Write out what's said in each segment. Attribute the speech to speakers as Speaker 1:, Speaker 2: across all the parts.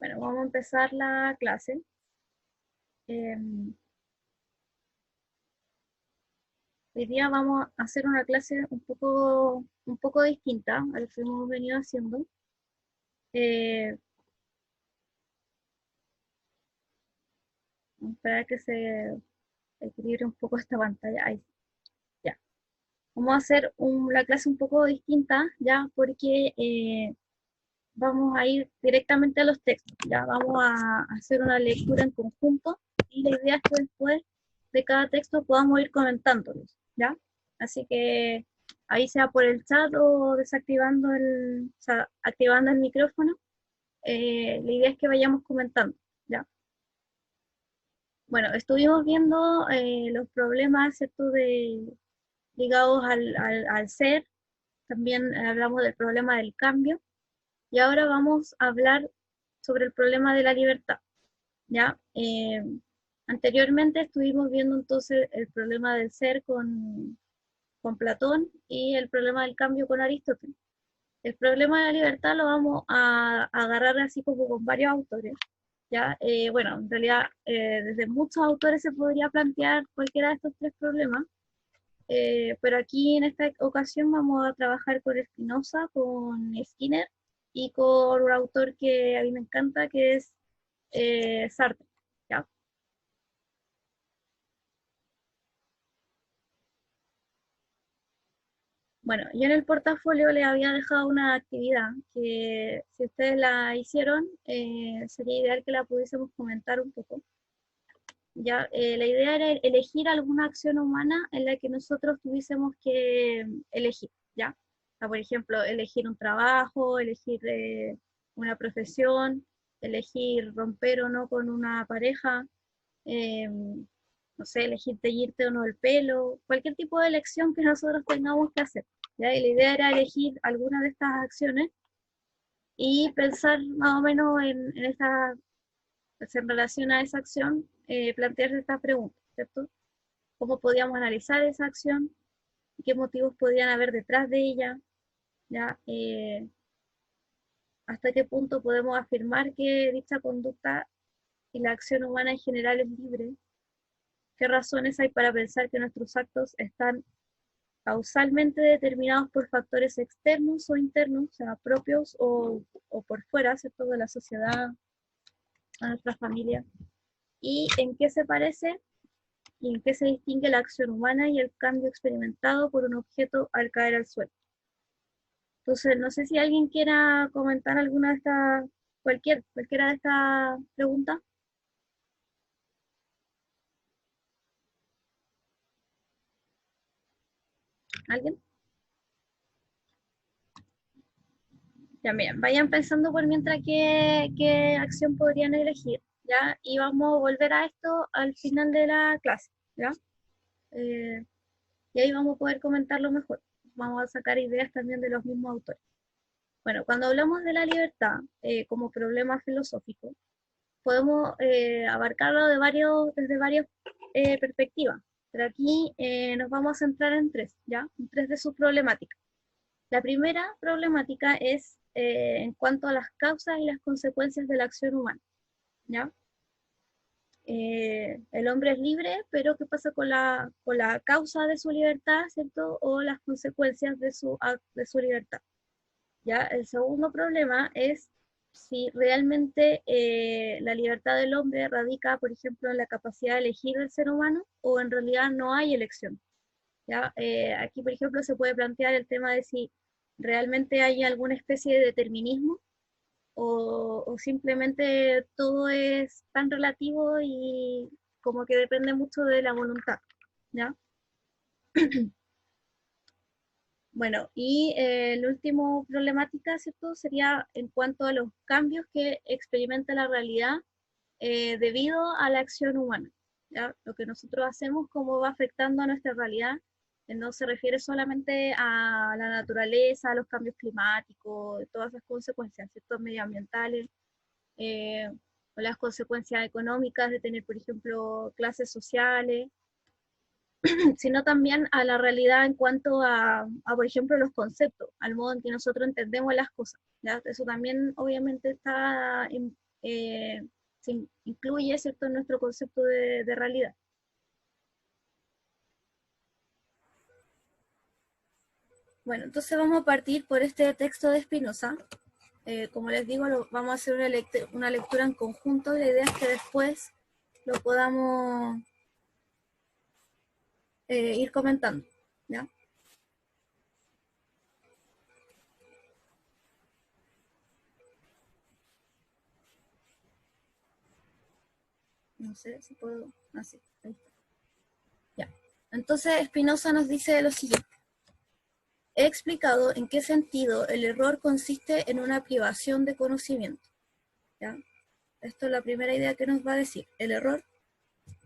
Speaker 1: Bueno, vamos a empezar la clase. Hoy día vamos a hacer una clase un poco distinta a lo que hemos venido haciendo. Eh, Vamos a esperar que se equilibre un poco esta pantalla. Ahí, ya. Vamos a hacer la clase un poco distinta, ya, porque vamos a ir directamente a los textos. Ya vamos a hacer una lectura en conjunto y la idea es que después de cada texto podamos ir comentándolos, ¿ya? Así que ahí sea por el chat o desactivando o sea, activando el micrófono, la idea es que vayamos comentando, ¿ya? Bueno, estuvimos viendo los problemas, ¿cierto?, ligados al ser, también hablamos del problema del cambio, y ahora vamos a hablar sobre el problema de la libertad, ¿ya? Anteriormente estuvimos viendo entonces el problema del ser con Platón y el problema del cambio con Aristóteles. El problema de la libertad lo vamos a agarrar así como con varios autores, ¿ya? Bueno, en realidad desde muchos autores se podría plantear cualquiera de estos tres problemas, pero aquí en esta ocasión vamos a trabajar con Spinoza, con Skinner y con un autor que a mí me encanta, que es Sartre, ¿ya? Bueno, yo en el portafolio les había dejado una actividad que si ustedes la hicieron, sería ideal que la pudiésemos comentar un poco. Ya, la idea era elegir alguna acción humana en la que nosotros tuviésemos que elegir, ¿ya? O sea, por ejemplo, elegir un trabajo, elegir una profesión, elegir romper o no con una pareja, eh, no sé, elegir teñirte o no el pelo, cualquier tipo de elección que nosotros tengamos que hacer, ¿ya? Y la idea era elegir alguna de estas acciones y pensar más o menos en esta, pues, en relación a esa acción, plantearse esta pregunta, ¿cierto? ¿Cómo podíamos analizar esa acción? ¿Qué motivos podían haber detrás de ella? ¿Ya? ¿Hasta qué punto podemos afirmar que dicha conducta y la acción humana en general es libre? ¿Qué razones hay para pensar que nuestros actos están causalmente determinados por factores externos o internos, o sea, propios o por fuera, ¿cierto?, de la sociedad, a nuestra familia? ¿Y en qué se parece y en qué se distingue la acción humana y el cambio experimentado por un objeto al caer al suelo? Entonces, no sé si alguien quiera comentar alguna de estas, cualquiera de estas preguntas. ¿Alguien? Ya, miren, vayan pensando por mientras qué acción podrían elegir, ¿ya? Y vamos a volver a esto al final de la clase, ¿ya? Eh, y ahí vamos a poder comentarlo mejor. Vamos a sacar ideas también de los mismos autores. Bueno, cuando hablamos de la libertad como problema filosófico, podemos abarcarlo desde varias perspectivas, pero aquí nos vamos a centrar en tres, ¿ya? En tres de sus problemáticas. La primera problemática es en cuanto a las causas y las consecuencias de la acción humana, ¿ya? El hombre es libre, pero ¿qué pasa con la causa de su libertad, ¿cierto? O las consecuencias de su libertad. ¿Ya? El segundo problema es si realmente la libertad del hombre radica, por ejemplo, en la capacidad de elegir del ser humano o en realidad no hay elección. ¿Ya? Aquí, por ejemplo, se puede plantear el tema de si realmente hay alguna especie de determinismo o simplemente todo es tan relativo y como que depende mucho de la voluntad. ¿Ya? Bueno, y la última problemática, ¿cierto?, sería en cuanto a los cambios que experimenta la realidad debido a la acción humana. ¿Ya? Lo que nosotros hacemos, cómo va afectando a nuestra realidad, no se refiere solamente a la naturaleza, a los cambios climáticos, todas esas consecuencias, ¿cierto?, medioambientales, eh, o las consecuencias económicas de tener, por ejemplo, clases sociales, sino también a la realidad en cuanto por ejemplo, los conceptos, al modo en que nosotros entendemos las cosas, ¿ya? Eso también obviamente está se incluye, ¿cierto?, en nuestro concepto de realidad. Bueno, entonces vamos a partir por este texto de Spinoza. Como les digo, vamos a hacer una lectura en conjunto. La idea es que después lo podamos ir comentando, ¿ya? No sé si puedo... Así, ahí está. Ya. Entonces Spinoza nos dice lo siguiente. He explicado en qué sentido el error consiste en una privación de conocimiento, ¿ya? Esto es la primera idea que nos va a decir. El error,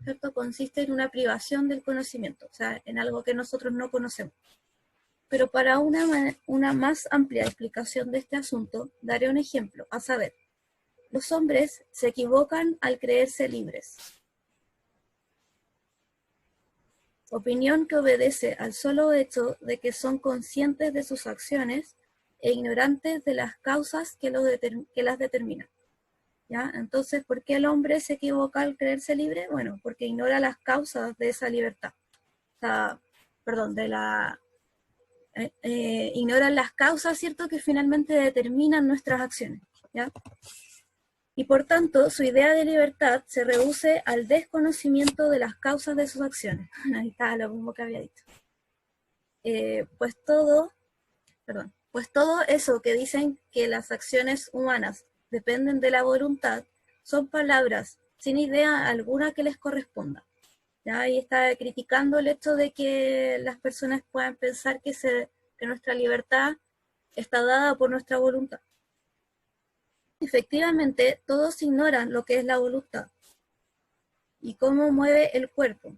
Speaker 1: ¿cierto?, consiste en una privación del conocimiento, o sea, en algo que nosotros no conocemos. Pero para una más amplia explicación de este asunto, daré un ejemplo, a saber, los hombres se equivocan al creerse libres. Opinión que obedece al solo hecho de que son conscientes de sus acciones e ignorantes de las causas que las determinan. ¿Ya? Entonces, ¿por qué el hombre se equivoca al creerse libre? Bueno, porque ignora las causas de esa libertad. O sea, perdón, ignoran las causas, ¿cierto?, que finalmente determinan nuestras acciones, ¿ya? Y por tanto, su idea de libertad se reduce al desconocimiento de las causas de sus acciones. Ahí está lo mismo que había dicho. Pues todo, perdón, pues todo eso que dicen que las acciones humanas dependen de la voluntad son palabras sin idea alguna que les corresponda. ¿Ya? Y está criticando el hecho de que las personas puedan pensar que nuestra libertad está dada por nuestra voluntad. Efectivamente, todos ignoran lo que es la voluntad y cómo mueve el cuerpo.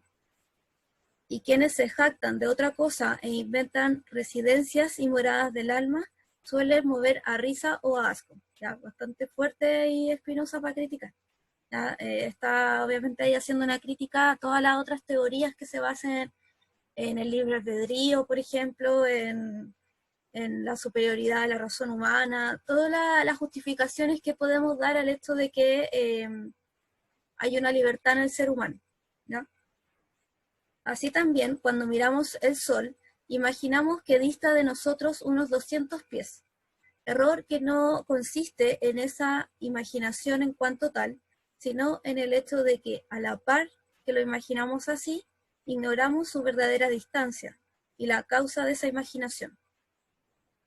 Speaker 1: Y quienes se jactan de otra cosa e inventan residencias y moradas del alma suelen mover a risa o a asco. ¿Ya? Bastante fuerte y espinosa para criticar. ¿Ya? Está obviamente ahí haciendo una crítica a todas las otras teorías que se basen en el libre albedrío, por ejemplo, en la superioridad de la razón humana, todas las justificaciones que podemos dar al hecho de que hay una libertad en el ser humano, ¿no? Así también, cuando miramos el Sol, imaginamos que dista de nosotros unos 200 pies, error que no consiste en esa imaginación en cuanto tal, sino en el hecho de que a la par que lo imaginamos así, ignoramos su verdadera distancia y la causa de esa imaginación.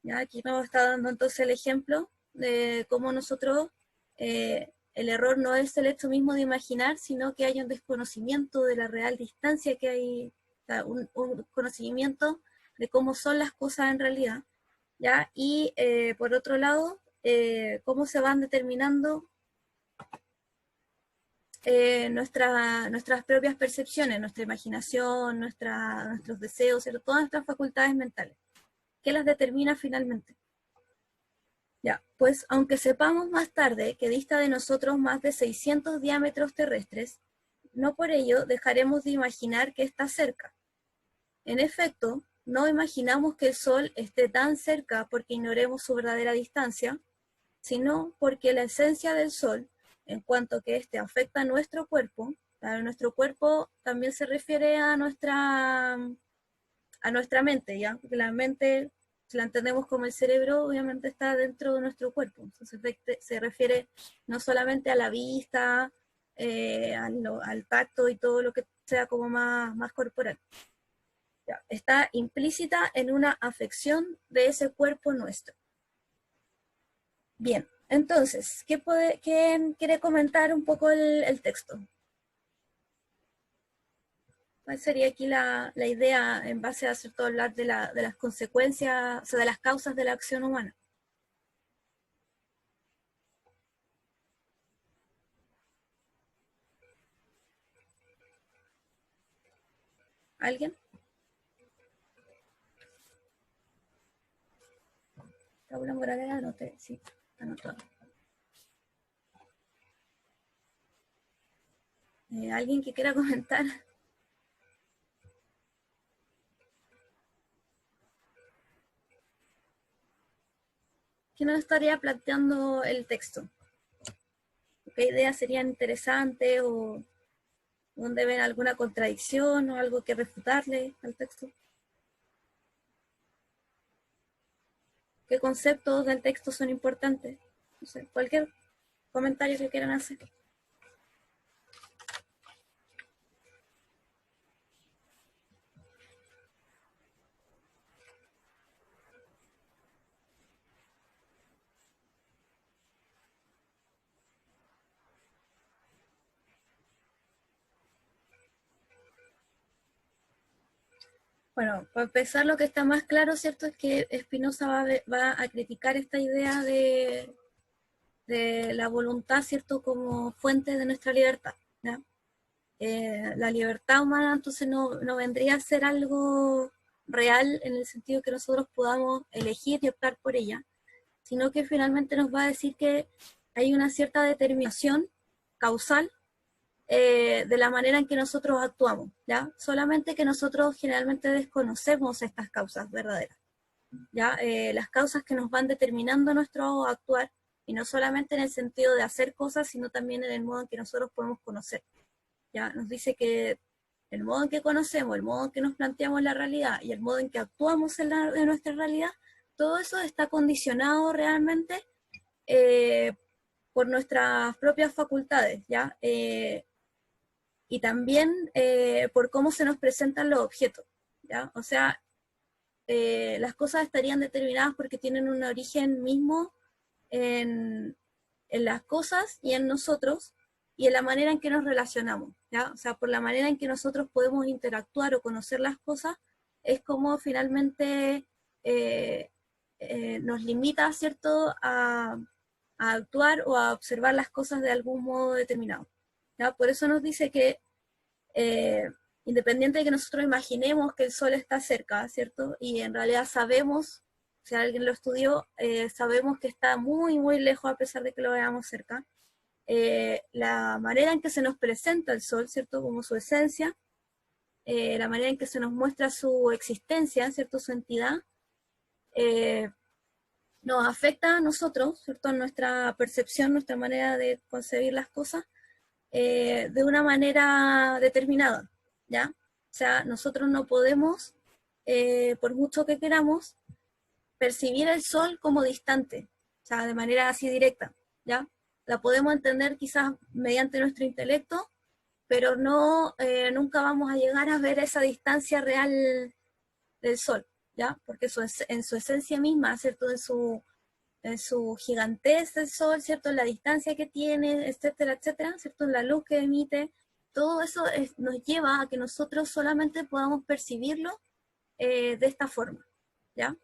Speaker 1: ¿Ya? Aquí nos está dando entonces el ejemplo de cómo nosotros, el error no es el hecho mismo de imaginar, sino que hay un desconocimiento de la real distancia que hay, o sea, un conocimiento de cómo son las cosas en realidad, ¿ya? Y por otro lado, cómo se van determinando nuestras propias percepciones, nuestra imaginación, nuestros deseos, todas nuestras facultades mentales. ¿Qué las determina finalmente? Ya, pues aunque sepamos más tarde que dista de nosotros más de 600 diámetros terrestres, no por ello dejaremos de imaginar que está cerca. En efecto, no imaginamos que el Sol esté tan cerca porque ignoremos su verdadera distancia, sino porque la esencia del Sol, en cuanto que éste afecta a nuestro cuerpo, claro, nuestro cuerpo también se refiere a nuestra mente, ¿ya? Porque la mente, si la entendemos como el cerebro, obviamente está dentro de nuestro cuerpo. Entonces se refiere no solamente a la vista, al tacto y todo lo que sea como más corporal. ¿Ya? Está implícita en una afección de ese cuerpo nuestro. Bien, entonces, ¿quién quiere comentar un poco el texto? ¿Cuál sería aquí la idea en base a cierto hablar de las consecuencias, o sea, de las causas de la acción humana? ¿Alguien? Tabla Morales, anoté, sí, anotado. ¿Alguien que quiera comentar? ¿Qué nos estaría planteando el texto? qué ideas serían interesantes o dónde ven alguna contradicción o algo que refutarle al texto. ¿Qué conceptos del texto son importantes? No sé, cualquier comentario que quieran hacer. Bueno, para empezar, lo que está más claro, ¿cierto?, es que Spinoza va a criticar esta idea de la voluntad, ¿cierto?, como fuente de nuestra libertad, ¿ya? La libertad humana entonces no vendría a ser algo real en el sentido que nosotros podamos elegir y optar por ella, sino que finalmente nos va a decir que hay una cierta determinación causal de la manera en que nosotros actuamos, ¿ya? Solamente que nosotros generalmente desconocemos estas causas verdaderas, ¿ya? Las causas que nos van determinando nuestro actuar, y no solamente en el sentido de hacer cosas, sino también en el modo en que nosotros podemos conocer, ¿ya? Nos dice que el modo en que conocemos, el modo en que nos planteamos la realidad y el modo en que actuamos en nuestra realidad, todo eso está condicionado realmente eh, por nuestras propias facultades, ¿ya? Y también por cómo se nos presentan los objetos, ¿ya? O sea, las cosas estarían determinadas porque tienen un origen mismo en las cosas y en nosotros y en la manera en que nos relacionamos, ¿ya? O sea, por la manera en que nosotros podemos interactuar o conocer las cosas, es como finalmente nos limita, ¿cierto?, a actuar o a observar las cosas de algún modo determinado, ¿ya? Por eso nos dice que eh, independiente de que nosotros imaginemos que el Sol está cerca, ¿cierto? Y en realidad sabemos, si alguien lo estudió, sabemos que está muy, muy lejos a pesar de que lo veamos cerca. La manera en que se nos presenta el Sol, ¿cierto? Como su esencia, la manera en que se nos muestra su existencia, ¿cierto? Su entidad, eh, nos afecta a nosotros, ¿cierto? Nuestra percepción, nuestra manera de concebir las cosas, de una manera determinada, ¿ya? O sea, nosotros no podemos, por mucho que queramos, percibir el sol como distante, o sea, de manera así directa, ¿ya? La podemos entender quizás mediante nuestro intelecto, pero no, nunca vamos a llegar a ver esa distancia real del sol, ¿ya? Porque en su esencia misma, ¿cierto? En su gigantez del sol, ¿cierto? En la distancia que tiene, etcétera, etcétera, ¿cierto? En la luz que emite, todo eso nos lleva a que nosotros solamente podamos percibirlo de esta forma, ¿ya?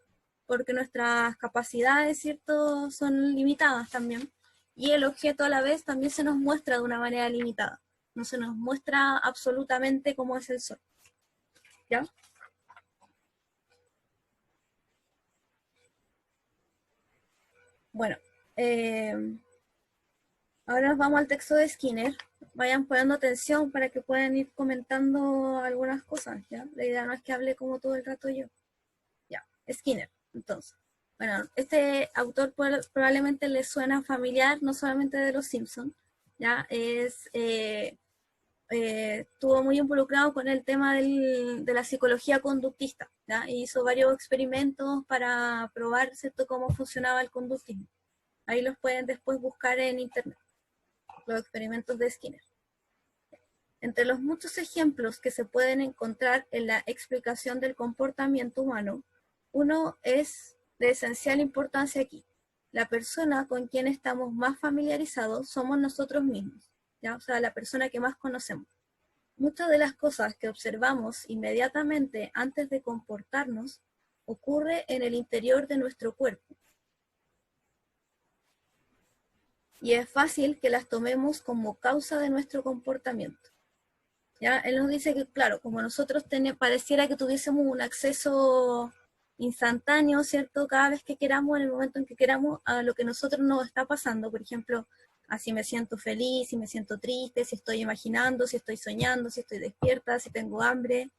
Speaker 1: Porque nuestras capacidades, ¿cierto?, son limitadas también, y el objeto a la vez también se nos muestra de una manera limitada, no se nos muestra absolutamente cómo es el sol, ¿ya? Bueno, eh, ahora nos vamos al texto de Skinner. Vayan poniendo atención para que puedan ir comentando algunas cosas, ¿ya? La idea no es que hable como todo el rato yo. Ya, Skinner, entonces. Bueno, este autor probablemente les suena familiar, no solamente de Los Simpsons, ¿ya? Estuvo muy involucrado con el tema de la psicología conductista, ¿ya? E hizo varios experimentos para probar, ¿cierto?, cómo funcionaba el conductismo. Ahí los pueden después buscar en internet, los experimentos de Skinner. Entre los muchos ejemplos que se pueden encontrar en la explicación del comportamiento humano, uno es de esencial importancia aquí. La persona con quien estamos más familiarizados somos nosotros mismos, ¿ya? O sea, la persona que más conocemos. Muchas de las cosas que observamos inmediatamente antes de comportarnos ocurre en el interior de nuestro cuerpo. Y es fácil que las tomemos como causa de nuestro comportamiento. ¿Ya? Él nos dice que, claro, como nosotros pareciera que tuviésemos un acceso instantáneo, ¿cierto? Cada vez que queramos, en el momento en que queramos, a lo que nosotros nos está pasando. Por ejemplo, a si me siento feliz, si me siento triste, si estoy imaginando, si estoy soñando, si estoy despierta, si tengo hambre,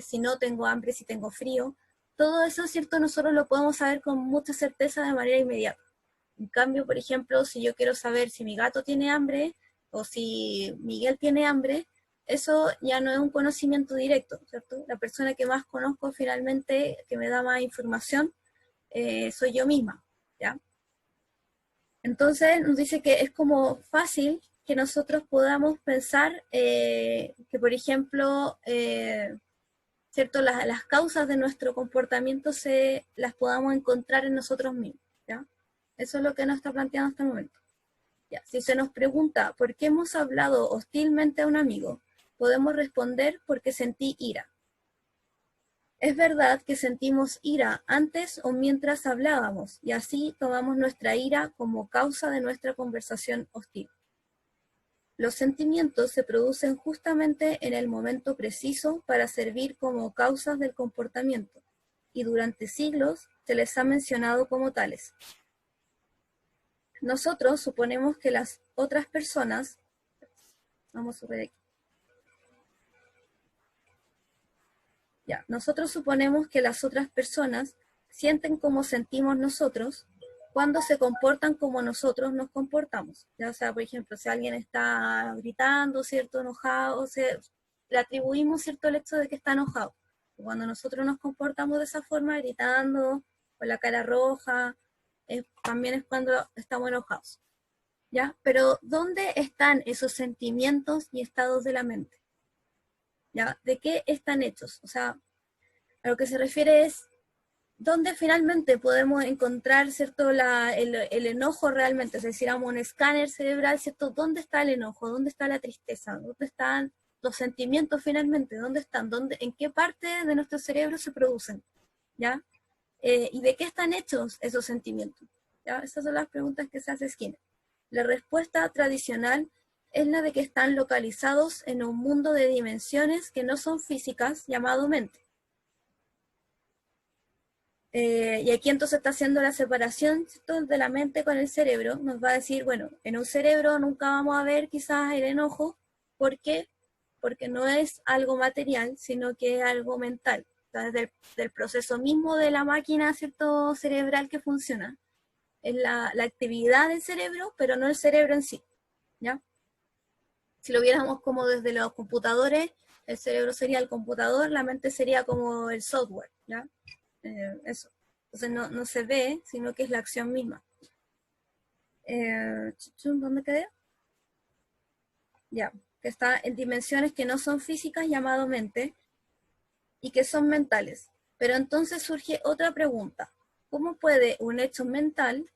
Speaker 1: si no tengo hambre, si tengo frío. Todo eso, ¿cierto? Nosotros lo podemos saber con mucha certeza de manera inmediata. En cambio, por ejemplo, si yo quiero saber si mi gato tiene hambre o si Miguel tiene hambre, eso ya no es un conocimiento directo, ¿cierto? La persona que más conozco finalmente, que me da más información, soy yo misma, ¿ya? Entonces nos dice que es como fácil que nosotros podamos pensar que, por ejemplo, ¿cierto? Las causas de nuestro comportamiento las podamos encontrar en nosotros mismos, ¿ya? Eso es lo que nos está planteando hasta el momento. Ya. Si se nos pregunta por qué hemos hablado hostilmente a un amigo, podemos responder porque sentí ira. Es verdad que sentimos ira antes o mientras hablábamos, y así tomamos nuestra ira como causa de nuestra conversación hostil. Los sentimientos se producen justamente en el momento preciso para servir como causas del comportamiento, y durante siglos se les ha mencionado como tales. Nosotros suponemos que las otras personas, vamos a subir aquí, ya, nosotros suponemos que las otras personas sienten como sentimos nosotros cuando se comportan como nosotros nos comportamos. Ya, o sea, por ejemplo, si alguien está gritando, ¿cierto?, enojado, le atribuimos, ¿cierto?, el hecho de que está enojado. Cuando nosotros nos comportamos de esa forma, gritando, con la cara roja, también es cuando estamos enojados. ¿Ya? Pero ¿dónde están esos sentimientos y estados de la mente? ¿Ya? ¿De qué están hechos? O sea, a lo que se refiere es dónde finalmente podemos encontrar, ¿cierto?, el enojo realmente, es decir, a un escáner cerebral, ¿cierto?, ¿dónde está el enojo? ¿Dónde está la tristeza? ¿Dónde están los sentimientos finalmente? ¿Dónde están? ¿En qué parte de nuestro cerebro se producen? ¿Ya? ¿Y de qué están hechos esos sentimientos? ¿Ya? Esas son las preguntas que se hace Skinner. La respuesta tradicional es la de que están localizados en un mundo de dimensiones que no son físicas, llamado mente. Y aquí entonces está haciendo la separación, ¿cierto?, de la mente con el cerebro. Nos va a decir, bueno, en un cerebro nunca vamos a ver quizás el enojo. ¿Por qué? Porque no es algo material, sino que es algo mental. Entonces, del proceso mismo de la máquina, ¿cierto?, cerebral que funciona. Es la actividad del cerebro, pero no el cerebro en sí, ¿ya? Si lo viéramos como desde los computadores, el cerebro sería el computador, la mente sería como el software, ¿ya? Eso. Entonces no se ve, sino que es la acción misma. ¿Dónde quedé? Ya, que está en dimensiones que no son físicas, llamado mente, y que son mentales. Pero entonces surge otra pregunta. ¿Cómo puede un hecho mental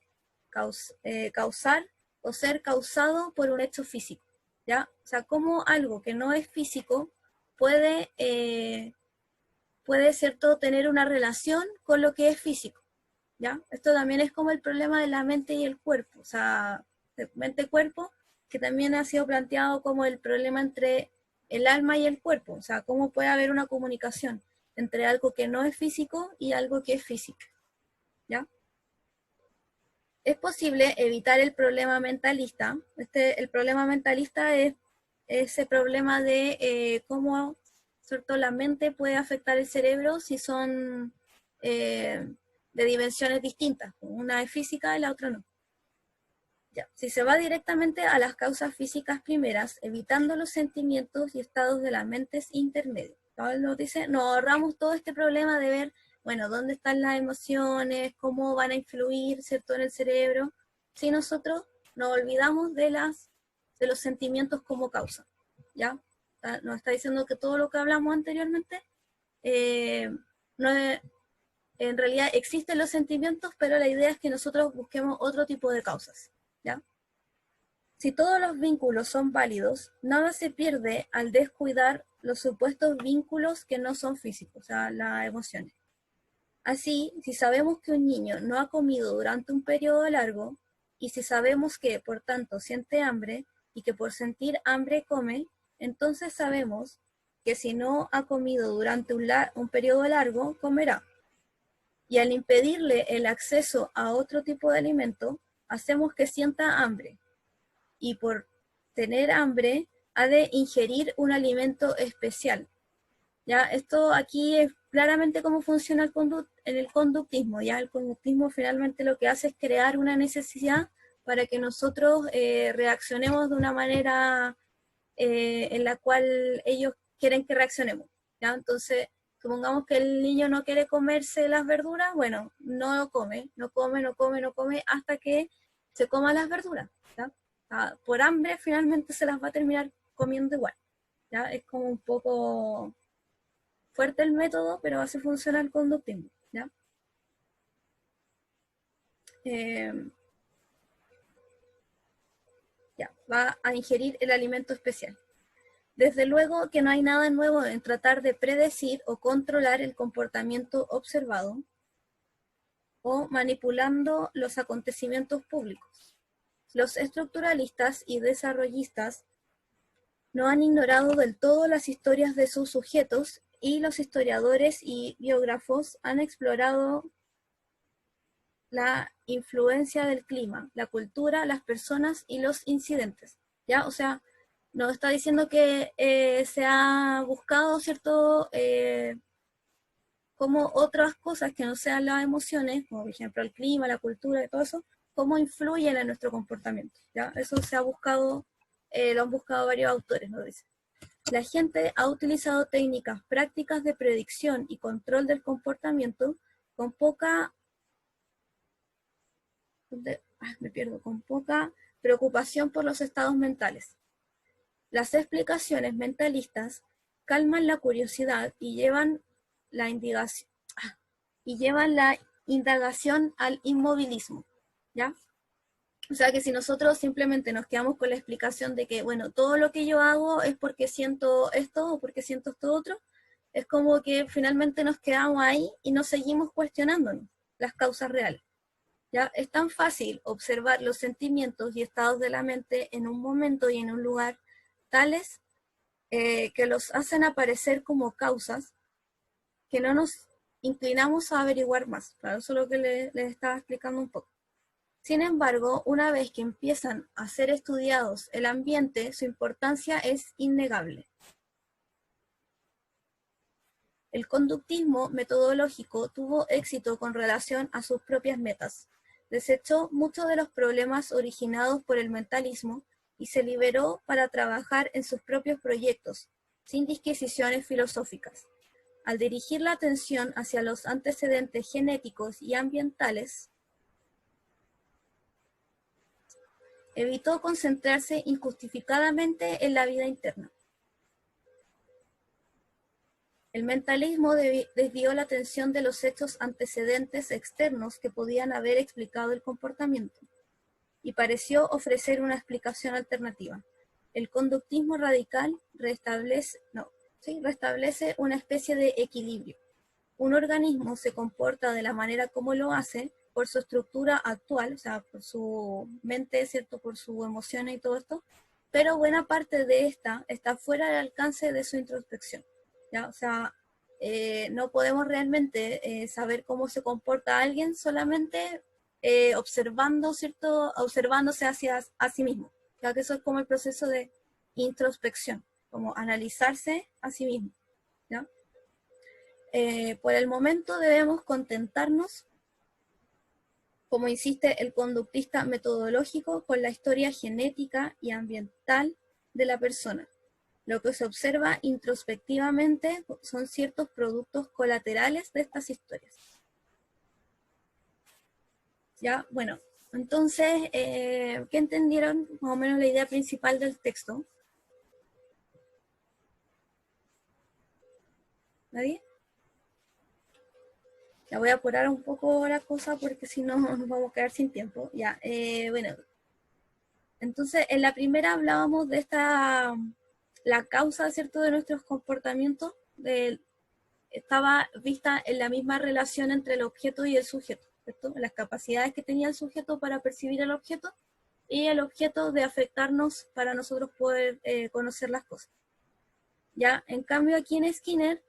Speaker 1: causar o ser causado por un hecho físico? ¿Ya? O sea, ¿cómo algo que no es físico puede cierto, tener una relación con lo que es físico? ¿Ya? Esto también es como el problema de la mente y el cuerpo, o sea, de mente-cuerpo, que también ha sido planteado como el problema entre el alma y el cuerpo, o sea, cómo puede haber una comunicación entre algo que no es físico y algo que es físico, ¿ya? Es posible evitar el problema mentalista. El problema mentalista es ese problema de cómo, ¿cierto?, la mente puede afectar el cerebro si son de dimensiones distintas. Una es física y la otra no. Ya. Si se va directamente a las causas físicas primeras, evitando los sentimientos y estados de las mentes intermedios. Entonces nos dice, nos ahorramos todo este problema de ver, bueno, dónde están las emociones, cómo van a influir, ¿cierto?, en el cerebro, si nosotros nos olvidamos de los sentimientos como causa, ¿ya? Nos está diciendo que todo lo que hablamos anteriormente no es, en realidad existen los sentimientos, pero la idea es que nosotros busquemos otro tipo de causas, ¿ya? Si todos los vínculos son válidos, nada se pierde al descuidar los supuestos vínculos que no son físicos, o sea, las emociones. Así, si sabemos que un niño no ha comido durante un periodo largo, y si sabemos que, por tanto, siente hambre, y que por sentir hambre come, entonces sabemos que si no ha comido durante un periodo largo, comerá. Y al impedirle el acceso a otro tipo de alimento, hacemos que sienta hambre. Y por tener hambre, ha de ingerir un alimento especial. ¿Ya? Esto aquí es claramente cómo funciona el conductismo. Ya el conductismo finalmente lo que hace es crear una necesidad para que nosotros reaccionemos de una manera en la cual ellos quieren que reaccionemos. ¿Ya? Entonces, supongamos que el niño no quiere comerse las verduras, bueno, no lo come, no come, no come, no come, hasta que se coma las verduras. ¿Ya? Por hambre finalmente se las va a terminar comiendo igual. ¿Ya? Es como un poco fuerte el método, pero así funciona el conductismo. ¿Ya? Eh, ya, va a ingerir el alimento especial. Desde luego que no hay nada nuevo en tratar de predecir o controlar el comportamiento observado o manipulando los acontecimientos públicos. Los estructuralistas y desarrollistas no han ignorado del todo las historias de sus sujetos y los historiadores y biógrafos han explorado la influencia del clima, la cultura, las personas y los incidentes. ¿Ya? O sea, nos está diciendo que se ha buscado, ¿cierto?, cómo otras cosas que no sean las emociones, como por ejemplo el clima, la cultura y todo eso, cómo influyen en nuestro comportamiento. ¿Ya? Eso se ha buscado, lo han buscado varios autores, nos dice. La gente ha utilizado técnicas prácticas de predicción y control del comportamiento con poca con poca preocupación por los estados mentales. Las explicaciones mentalistas calman la curiosidad y llevan la indagación al inmovilismo, ¿ya? O sea que si nosotros simplemente nos quedamos con la explicación de que, bueno, todo lo que yo hago es porque siento esto o porque siento esto otro, es como que finalmente nos quedamos ahí y no seguimos cuestionándonos las causas reales. ¿Ya? Es tan fácil observar los sentimientos y estados de la mente en un momento y en un lugar tales que los hacen aparecer como causas que no nos inclinamos a averiguar más. Claro, eso es lo que les estaba explicando un poco. Sin embargo, una vez que empiezan a ser estudiados el ambiente, su importancia es innegable. El conductismo metodológico tuvo éxito con relación a sus propias metas. Desechó muchos de los problemas originados por el mentalismo y se liberó para trabajar en sus propios proyectos, sin disquisiciones filosóficas. Al dirigir la atención hacia los antecedentes genéticos y ambientales, evitó concentrarse injustificadamente en la vida interna. El mentalismo desvió la atención de los hechos antecedentes externos que podían haber explicado el comportamiento, y pareció ofrecer una explicación alternativa. El conductismo radical restablece una especie de equilibrio. Un organismo se comporta de la manera como lo hace por su estructura actual, o sea, por su mente, ¿cierto?, por sus emociones y todo esto, pero buena parte de esta está fuera del alcance de su introspección. ¿Ya? O sea, no podemos realmente saber cómo se comporta alguien solamente observando, ¿cierto? Observándose a sí mismo. Ya que eso es como el proceso de introspección, como analizarse a sí mismo. ¿Ya? Por el momento debemos contentarnos, como insiste el conductista metodológico, con la historia genética y ambiental de la persona. Lo que se observa introspectivamente son ciertos productos colaterales de estas historias. Ya, bueno, entonces, ¿qué entendieron más o menos la idea principal del texto? ¿Nadie? Ya voy a apurar un poco la cosa porque si no nos vamos a quedar sin tiempo. Ya, bueno. Entonces, en la primera hablábamos de la causa, ¿cierto?, de nuestros comportamientos, estaba vista en la misma relación entre el objeto y el sujeto, ¿cierto? Las capacidades que tenía el sujeto para percibir el objeto y el objeto de afectarnos para nosotros poder conocer las cosas. Ya, en cambio aquí en Skinner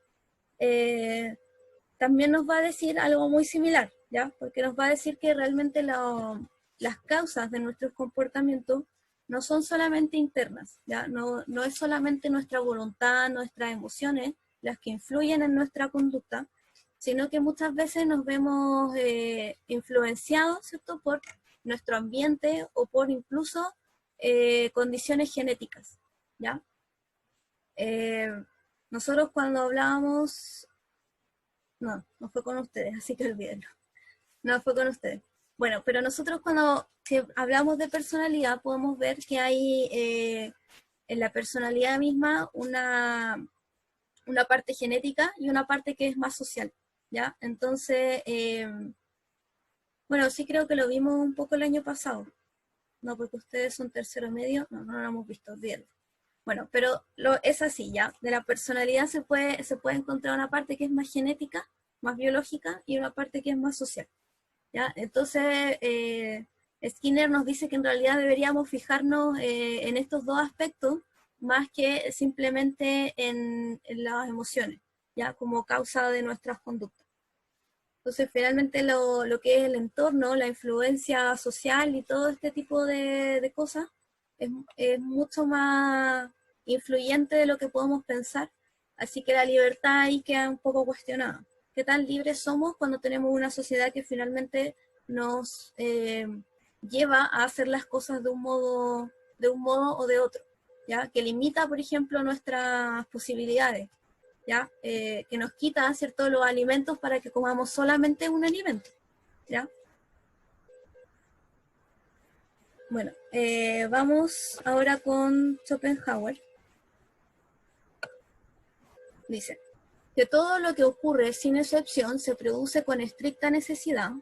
Speaker 1: también nos va a decir algo muy similar, ¿ya? Porque nos va a decir que realmente las causas de nuestros comportamientos no son solamente internas, ¿ya? No es solamente nuestra voluntad, nuestras emociones, las que influyen en nuestra conducta, sino que muchas veces nos vemos influenciados, ¿cierto?, por nuestro ambiente o por incluso condiciones genéticas, ¿ya? Eh, nosotros cuando hablábamos, no fue con ustedes, así que olvídenlo, no fue con ustedes. Bueno, pero nosotros cuando si hablamos de personalidad podemos ver que hay en la personalidad misma una parte genética y una parte que es más social, ¿ya? Entonces, bueno, sí creo que lo vimos un poco el año pasado, no porque ustedes son tercero medio, no lo hemos visto bien. Bueno, pero es así, ¿ya? De la personalidad se puede encontrar una parte que es más genética, más biológica, y una parte que es más social, ¿ya? Entonces, Skinner nos dice que en realidad deberíamos fijarnos en estos dos aspectos más que simplemente en las emociones, ¿ya? Como causa de nuestras conductas. Entonces, finalmente lo que es el entorno, la influencia social y todo este tipo de cosas es mucho más influyente de lo que podemos pensar. Así que la libertad ahí queda un poco cuestionada. ¿Qué tan libres somos cuando tenemos una sociedad que finalmente nos lleva a hacer las cosas de un modo o de otro? ¿Ya? Que limita, por ejemplo, nuestras posibilidades. ¿Ya? Que nos quita, ¿cierto?, los alimentos para que comamos solamente un alimento, ¿ya? Bueno, vamos ahora con Schopenhauer. Dice que todo lo que ocurre sin excepción se produce con estricta necesidad.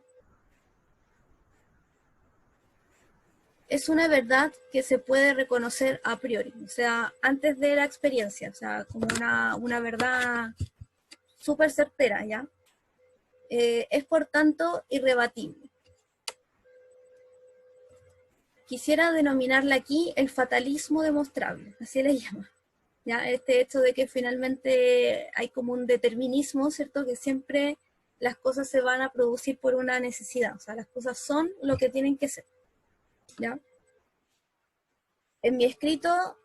Speaker 1: Es una verdad que se puede reconocer a priori, o sea, antes de la experiencia, o sea, como una verdad súper certera, ¿ya? Es por tanto irrebatible. Quisiera denominarla aquí el fatalismo demostrable, así le llama. ¿Ya? Este hecho de que finalmente hay como un determinismo, ¿cierto? Que siempre las cosas se van a producir por una necesidad, o sea, las cosas son lo que tienen que ser, ¿ya? En mi escrito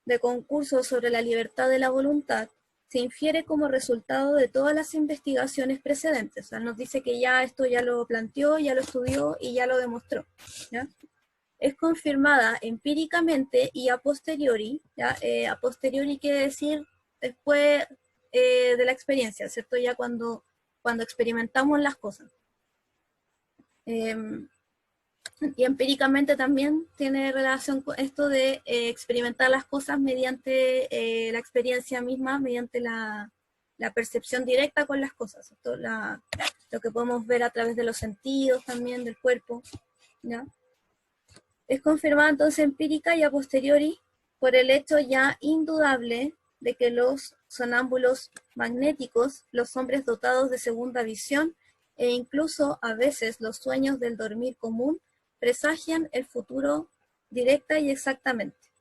Speaker 1: de concurso sobre la libertad de la voluntad, se infiere como resultado de todas las investigaciones precedentes, o sea, nos dice que ya esto ya lo planteó, ya lo estudió y ya lo demostró, ¿ya? Es confirmada empíricamente y a posteriori, ¿ya? A posteriori quiere decir después de la experiencia, ¿cierto? Ya cuando experimentamos las cosas. Y empíricamente también tiene relación con esto de experimentar las cosas mediante la experiencia misma, mediante la percepción directa con las cosas, ¿cierto? Lo que podemos ver a través de los sentidos también, del cuerpo, ¿ya? Es confirmada entonces empírica y a posteriori por el hecho ya indudable de que los sonámbulos magnéticos, los hombres dotados de segunda visión e incluso a veces los sueños del dormir común presagian el futuro directa y exactamente.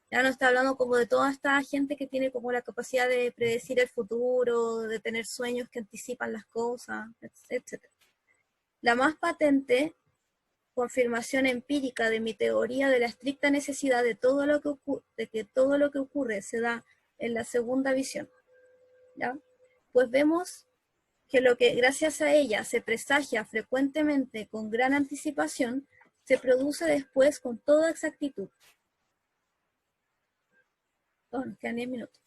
Speaker 1: Ya no está hablando como de toda esta gente que tiene como la capacidad de predecir el futuro, de tener sueños que anticipan las cosas, etc. La más patente confirmación empírica de mi teoría de la estricta necesidad de que todo lo que ocurre se da en la segunda visión, ¿ya? Pues vemos que lo que gracias a ella se presagia frecuentemente con gran anticipación, se produce después con toda exactitud. Oh, nos quedan 10 minutos.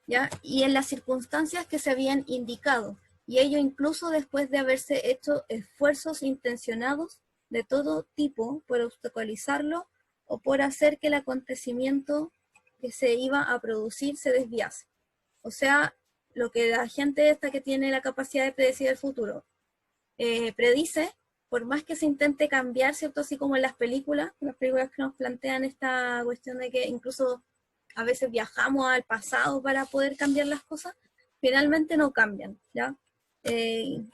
Speaker 1: ¿Ya? Y en las circunstancias que se habían indicado, y ello incluso después de haberse hecho esfuerzos intencionados de todo tipo por obstaculizarlo o por hacer que el acontecimiento que se iba a producir se desviase. O sea, lo que la gente esta que tiene la capacidad de predecir el futuro predice, por más que se intente cambiar, ¿cierto? Así como en las películas que nos plantean esta cuestión de que incluso a veces viajamos al pasado para poder cambiar las cosas, finalmente no cambian, ¿ya?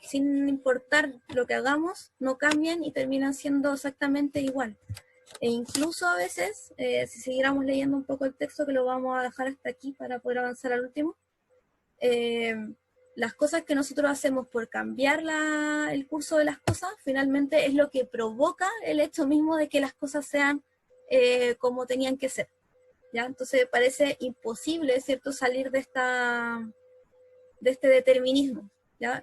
Speaker 1: Sin importar lo que hagamos, no cambian y terminan siendo exactamente igual. E incluso a veces, si siguiéramos leyendo un poco el texto, que lo vamos a dejar hasta aquí para poder avanzar al último, eh, las cosas que nosotros hacemos por cambiar el curso de las cosas, finalmente es lo que provoca el hecho mismo de que las cosas sean como tenían que ser. ¿Ya? Entonces parece imposible, ¿cierto?, salir de este determinismo, ¿ya?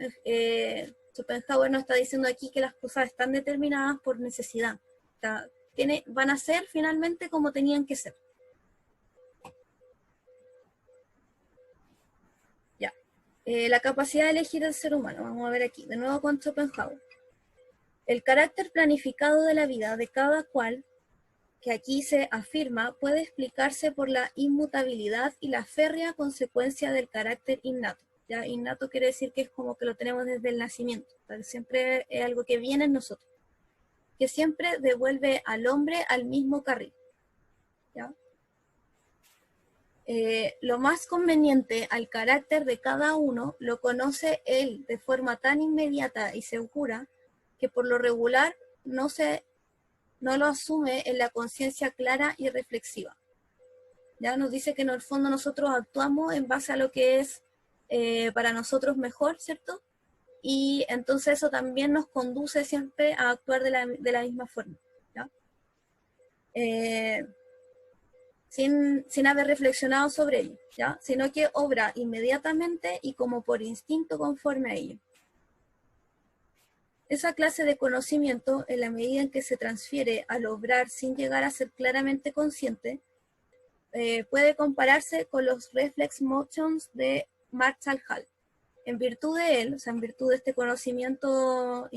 Speaker 1: Schopenhauer nos está diciendo aquí que las cosas están determinadas por necesidad, o sea, van a ser finalmente como tenían que ser. Ya. La capacidad de elegir el ser humano, vamos a ver aquí, de nuevo con Schopenhauer. El carácter planificado de la vida de cada cual, que aquí se afirma, puede explicarse por la inmutabilidad y la férrea consecuencia del carácter innato. ¿Ya? Innato quiere decir que es como que lo tenemos desde el nacimiento, ¿vale? Siempre es algo que viene en nosotros, que siempre devuelve al hombre al mismo carril. ¿Ya? Lo más conveniente al carácter de cada uno lo conoce él de forma tan inmediata y segura que por lo regular no lo asume en la conciencia clara y reflexiva. Ya nos dice que en el fondo nosotros actuamos en base a lo que es para nosotros mejor, ¿cierto? Y entonces eso también nos conduce siempre a actuar de la misma forma, ¿ya? Sin haber reflexionado sobre ello, ¿ya? Sino que obra inmediatamente y como por instinto conforme a ello. Esa clase de conocimiento, en la medida en que se transfiere al obrar sin llegar a ser claramente consciente, puede compararse con los reflex motions de Marshall Hall. En virtud de él, o sea, en virtud de este conocimiento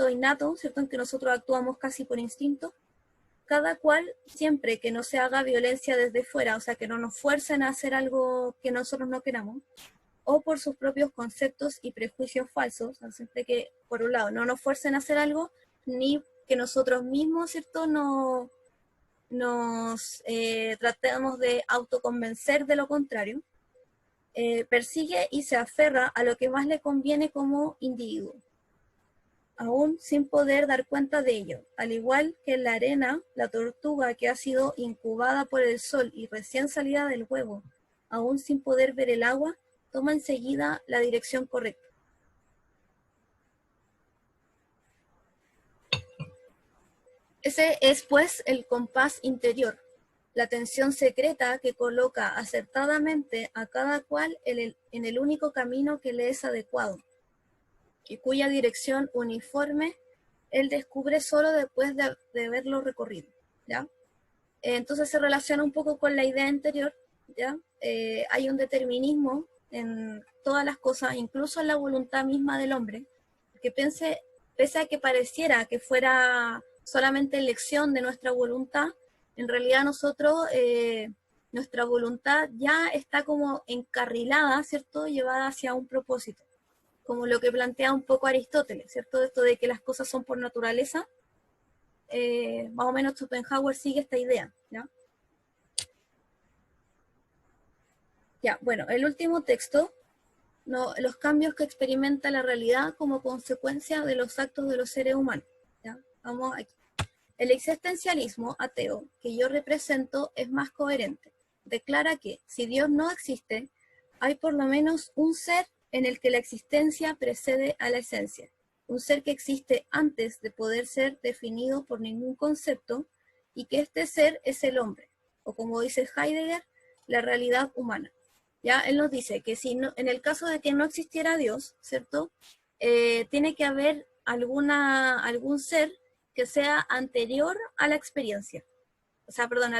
Speaker 1: innato, ¿cierto? En que nosotros actuamos casi por instinto, cada cual, siempre que no se haga violencia desde fuera, o sea, que no nos fuercen a hacer algo que nosotros no queramos, o por sus propios conceptos y prejuicios falsos, o sea, siempre que, por un lado, no nos fuercen a hacer algo, ni que nosotros mismos, ¿cierto?, nos tratemos de autoconvencer de lo contrario, persigue y se aferra a lo que más le conviene como individuo, aún sin poder dar cuenta de ello. Al igual que en la arena, la tortuga que ha sido incubada por el sol y recién salida del huevo, aún sin poder ver el agua, toma enseguida la dirección correcta. Ese es, pues, el compás interior, la tensión secreta que coloca acertadamente a cada cual en el único camino que le es adecuado, y cuya dirección uniforme él descubre solo después de haberlo recorrido, ¿ya? Entonces se relaciona un poco con la idea anterior, ¿ya? Hay un determinismo en todas las cosas, incluso en la voluntad misma del hombre, que pese a que pareciera que fuera solamente elección de nuestra voluntad, en realidad nosotros, nuestra voluntad ya está como encarrilada, ¿cierto? Llevada hacia un propósito, como lo que plantea un poco Aristóteles, ¿cierto? Esto de que las cosas son por naturaleza, más o menos Schopenhauer sigue esta idea, ¿ya? Ya, bueno, el último texto, los cambios que experimenta la realidad como consecuencia de los actos de los seres humanos, ¿ya? Vamos aquí. El existencialismo ateo que yo represento es más coherente. Declara que, si Dios no existe, hay por lo menos un ser en el que la existencia precede a la esencia, un ser que existe antes de poder ser definido por ningún concepto, y que este ser es el hombre, o como dice Heidegger, la realidad humana. Ya él nos dice que si no, en el caso de que no existiera Dios, ¿cierto? Tiene que haber algún ser que sea anterior a la experiencia. O sea, perdón,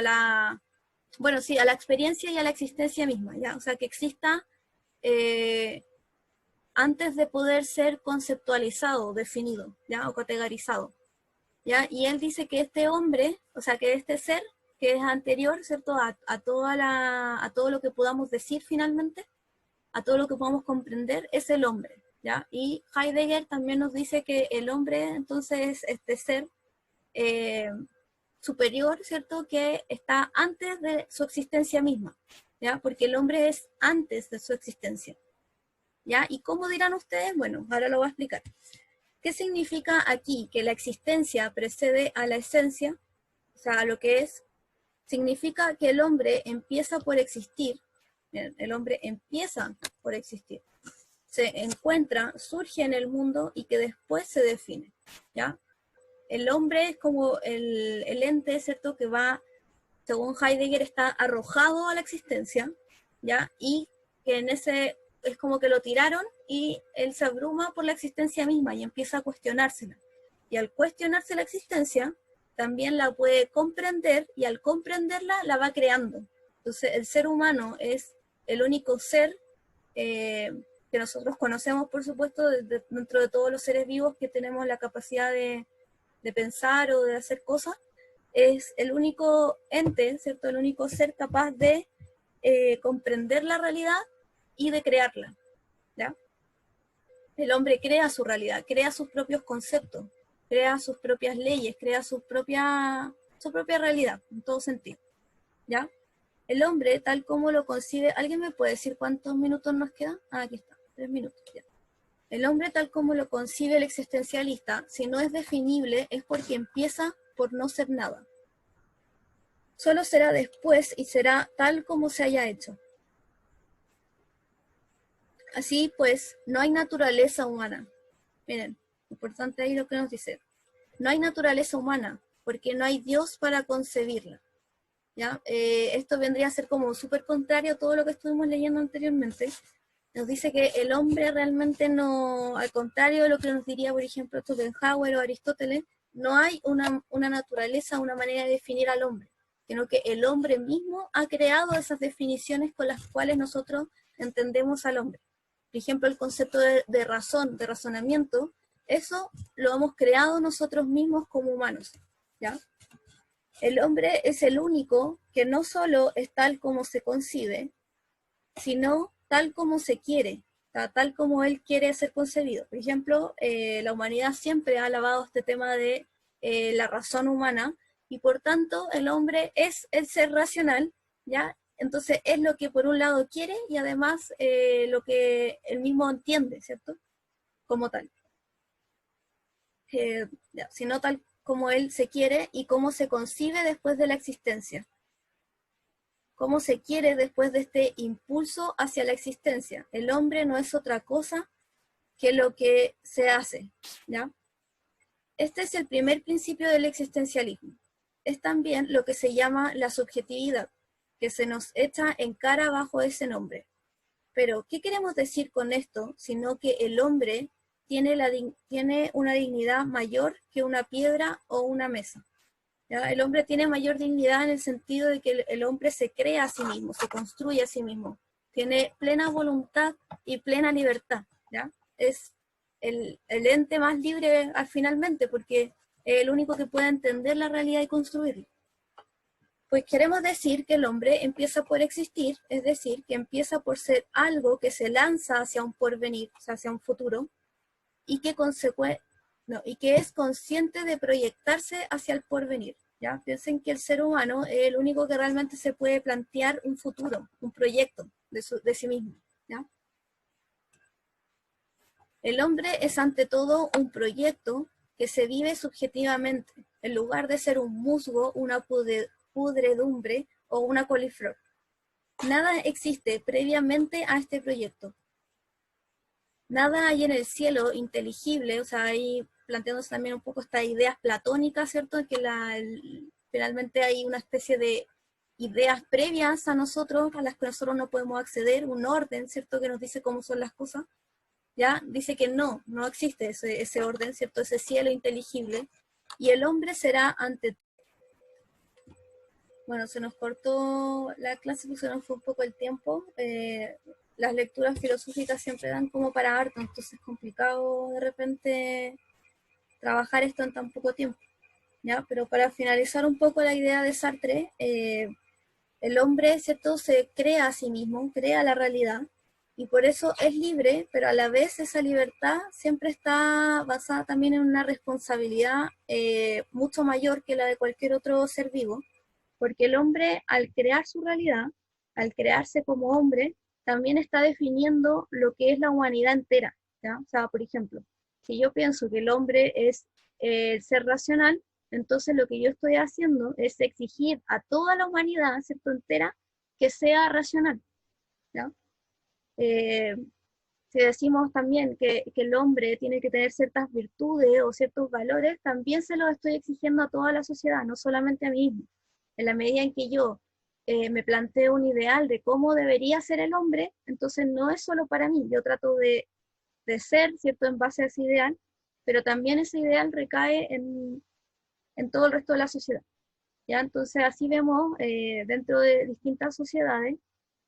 Speaker 1: bueno, sí, a la experiencia y a la existencia misma, ¿ya? O sea, que exista antes de poder ser conceptualizado, definido, ¿ya? O categorizado, ¿ya? Y él dice que este hombre, o sea, que este ser, que es anterior, ¿cierto? A todo lo que podamos decir finalmente, a todo lo que podamos comprender, es el hombre, ¿ya? Y Heidegger también nos dice que el hombre, entonces, es este ser superior, ¿cierto? Que está antes de su existencia misma, ¿ya? Porque el hombre es antes de su existencia, ¿ya? ¿Y cómo dirán ustedes? Bueno, ahora lo voy a explicar. ¿Qué significa aquí que la existencia precede a la esencia? O sea, a lo que es. Significa que el hombre empieza por existir. El hombre empieza por existir. Se encuentra, surge en el mundo y que después se define, ¿ya? El hombre es como el ente, ¿cierto? Que va, según Heidegger, está arrojado a la existencia, ¿ya? Y que en ese es como que lo tiraron y él se abruma por la existencia misma y empieza a cuestionársela. Y al cuestionarse la existencia, también la puede comprender y al comprenderla la va creando. Entonces el ser humano es el único ser que nosotros conocemos, por supuesto, dentro de todos los seres vivos que tenemos la capacidad de pensar o de hacer cosas, es el único ente, ¿cierto? El único ser capaz de comprender la realidad y de crearla, ¿ya? El hombre crea su realidad, crea sus propios conceptos, crea sus propias leyes, crea su propia realidad, en todo sentido, ¿ya? El hombre, tal como lo concibe, ¿alguien me puede decir cuántos minutos nos quedan? Ah, aquí está, 3 minutos, ya. El hombre, tal como lo concibe el existencialista, si no es definible, es porque empieza por no ser nada. Solo será después y será tal como se haya hecho. Así pues, no hay naturaleza humana. Miren, importante ahí lo que nos dice. No hay naturaleza humana, porque no hay Dios para concebirla. ¿Ya? Esto vendría a ser como súper contrario a todo lo que estuvimos leyendo anteriormente. Nos dice que el hombre realmente no, al contrario de lo que nos diría, por ejemplo, Schopenhauer o Aristóteles, no hay una naturaleza, una manera de definir al hombre, sino que el hombre mismo ha creado esas definiciones con las cuales nosotros entendemos al hombre. Por ejemplo, el concepto de razón, de razonamiento, eso lo hemos creado nosotros mismos como humanos, ¿ya? El hombre es el único que no solo es tal como se concibe, sino tal como se quiere, tal como él quiere ser concebido. Por ejemplo, la humanidad siempre ha alabado este tema de la razón humana, y por tanto el hombre es el ser racional, ¿ya? Entonces es lo que por un lado quiere y además lo que él mismo entiende, ¿cierto? Como tal. Ya, sino tal como él se quiere y cómo se concibe después de la existencia. Cómo se quiere después de este impulso hacia la existencia. El hombre no es otra cosa que lo que se hace, ¿ya? Este es el primer principio del existencialismo. Es también lo que se llama la subjetividad, que se nos echa en cara bajo ese nombre. Pero, ¿qué queremos decir con esto? Sino que el hombre tiene una dignidad mayor que una piedra o una mesa. ¿Ya? El hombre tiene mayor dignidad en el sentido de que el hombre se crea a sí mismo, se construye a sí mismo, tiene plena voluntad y plena libertad, ¿ya? Es el ente más libre finalmente, porque es el único que puede entender la realidad y construirla. Pues queremos decir que el hombre empieza por existir, es decir, que empieza por ser algo que se lanza hacia un porvenir, o sea, hacia un futuro, y que, y que es consciente de proyectarse hacia el porvenir. ¿Ya? Piensen que el ser humano es el único que realmente se puede plantear un futuro, un proyecto de sí mismo. ¿Ya? El hombre es ante todo un proyecto que se vive subjetivamente, en lugar de ser un musgo, una pudredumbre o una coliflor. Nada existe previamente a este proyecto. Nada hay en el cielo inteligible, o sea, ahí planteándose también un poco estas ideas platónicas, ¿cierto? Que finalmente hay una especie de ideas previas a nosotros, a las que nosotros no podemos acceder, un orden, ¿cierto? Que nos dice cómo son las cosas, ¿ya? Dice que no existe ese orden, ¿cierto? Ese cielo inteligible, y el hombre será ante... Bueno, se nos cortó la clase porque se nos fue un poco el tiempo. Las lecturas filosóficas siempre dan como para harto, entonces es complicado de repente trabajar esto en tan poco tiempo, ¿ya? Pero para finalizar un poco la idea de Sartre, el hombre, ¿cierto?, se crea a sí mismo, crea la realidad, y por eso es libre, pero a la vez esa libertad siempre está basada también en una responsabilidad mucho mayor que la de cualquier otro ser vivo, porque el hombre, al crear su realidad, al crearse como hombre, también está definiendo lo que es la humanidad entera, ¿ya? O sea, por ejemplo, si yo pienso que el hombre es el ser racional, entonces lo que yo estoy haciendo es exigir a toda la humanidad, ¿cierto?, entera, que sea racional, ¿ya? Eh, si decimos también que el hombre tiene que tener ciertas virtudes o ciertos valores, también se los estoy exigiendo a toda la sociedad, no solamente a mí mismo. En la medida en que yo me planteo un ideal de cómo debería ser el hombre, entonces no es solo para mí, yo trato de ser, ¿cierto?, en base a ese ideal, pero también ese ideal recae en todo el resto de la sociedad. ¿Ya? Entonces así vemos dentro de distintas sociedades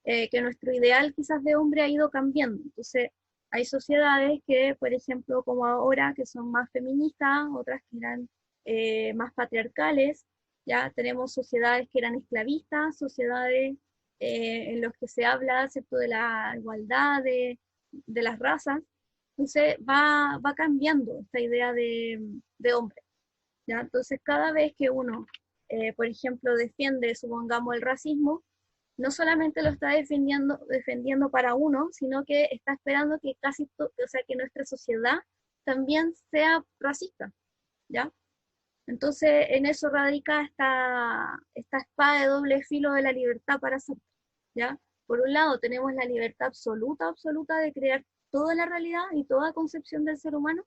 Speaker 1: que nuestro ideal quizás de hombre ha ido cambiando. Entonces hay sociedades que, por ejemplo, como ahora, que son más feministas, otras que eran más patriarcales, ya tenemos sociedades que eran esclavistas, sociedades en las que se habla, ¿cierto?, de la igualdad de las razas. Entonces va cambiando esta idea de hombre. ¿Ya? Entonces, cada vez que uno, por ejemplo, defiende, supongamos, el racismo, no solamente lo está defendiendo para uno, sino que está esperando que o sea, que nuestra sociedad también sea racista, ¿ya? Entonces, en eso radica esta espada de doble filo de la libertad para Sartre, ¿ya? Por un lado, tenemos la libertad absoluta, absoluta de crear toda la realidad y toda concepción del ser humano,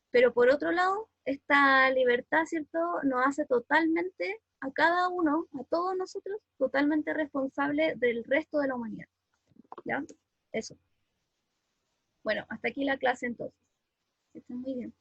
Speaker 1: pero por otro lado, esta libertad, ¿cierto?, nos hace totalmente a cada uno, a todos nosotros, totalmente responsable del resto de la humanidad. ¿Ya? Eso. Bueno, hasta aquí la clase entonces. Que estén muy bien.